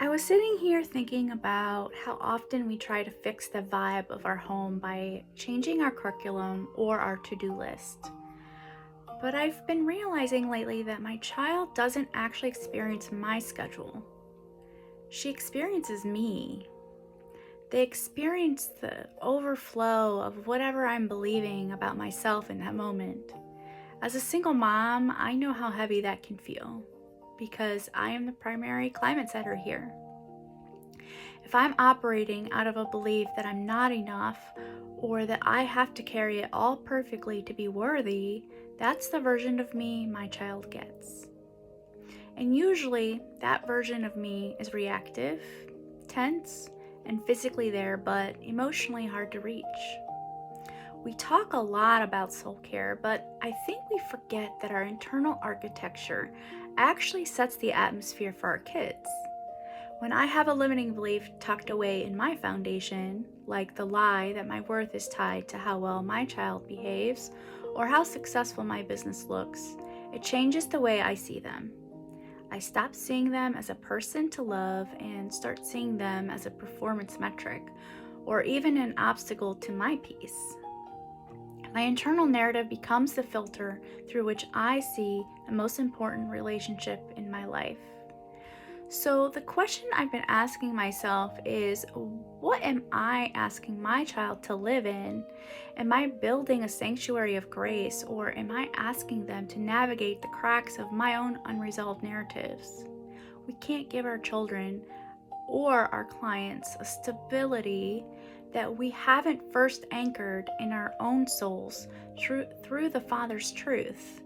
I was sitting here thinking about how often we try to fix the vibe of our home by changing our curriculum or our to do list. But I've been realizing lately that my child doesn't actually experience my schedule, she experiences me. They experience the overflow of whatever I'm believing about myself in that moment. As a single mom, I know how heavy that can feel because I am the primary climate setter here. If I'm operating out of a belief that I'm not enough or that I have to carry it all perfectly to be worthy, that's the version of me my child gets. And usually, that version of me is reactive, tense, and physically there, but emotionally hard to reach. We talk a lot about soul care, but I think we forget that our internal architecture actually sets the atmosphere for our kids. When I have a limiting belief tucked away in my foundation, like the lie that my worth is tied to how well my child behaves or how successful my business looks, it changes the way I see them. I stop seeing them as a person to love and start seeing them as a performance metric or even an obstacle to my peace. My internal narrative becomes the filter through which I see the most important relationship in my life. So, the question I've been asking myself is, what am I asking my child to live in? Am I building a sanctuary of grace, or am I asking them to navigate the cracks of my own unresolved narratives? We can't give our children or our clients a stability that we haven't first anchored in our own souls through the Father's truth.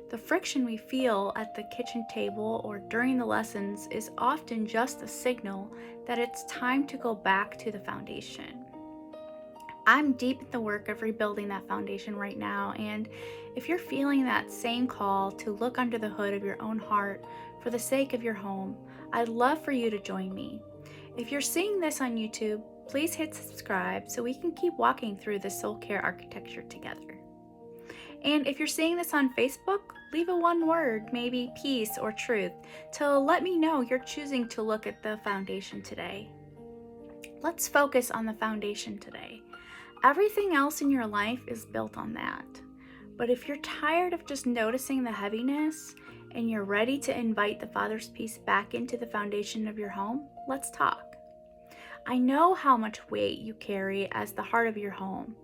The friction we feel at the kitchen table or during the lessons is often just a signal that it's time to go back to the foundation. I'm deep in the work of rebuilding that foundation right now, and if you're feeling that same call to look under the hood of your own heart for the sake of your home, I'd love for you to join me. If you're seeing this on YouTube, please hit subscribe so we can keep walking through the soul care architecture together. And if you're seeing this on Facebook, leave a one word, maybe peace or truth, to let me know you're choosing to look at the foundation today. Let's focus on the foundation today. Everything else in your life is built on that. But if you're tired of just noticing the heaviness and you're ready to invite the Father's peace back into the foundation of your home, let's talk. I know how much weight you carry as the heart of your home.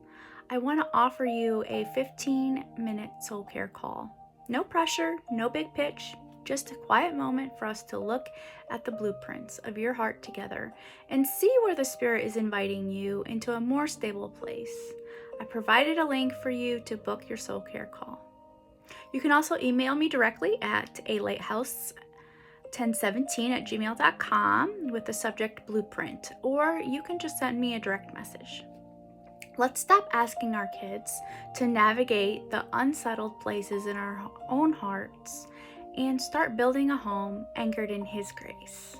I want to offer you a 15-minute soul care call. No pressure, no big pitch, just a quiet moment for us to look at the blueprints of your heart together and see where the Spirit is inviting you into a more stable place. I provided a link for you to book your soul care call. You can also email me directly at alighthouse1017@gmail.com with the subject blueprint, or you can just send me a direct message. Let's stop asking our kids to navigate the unsettled places in our own hearts and start building a home anchored in His grace.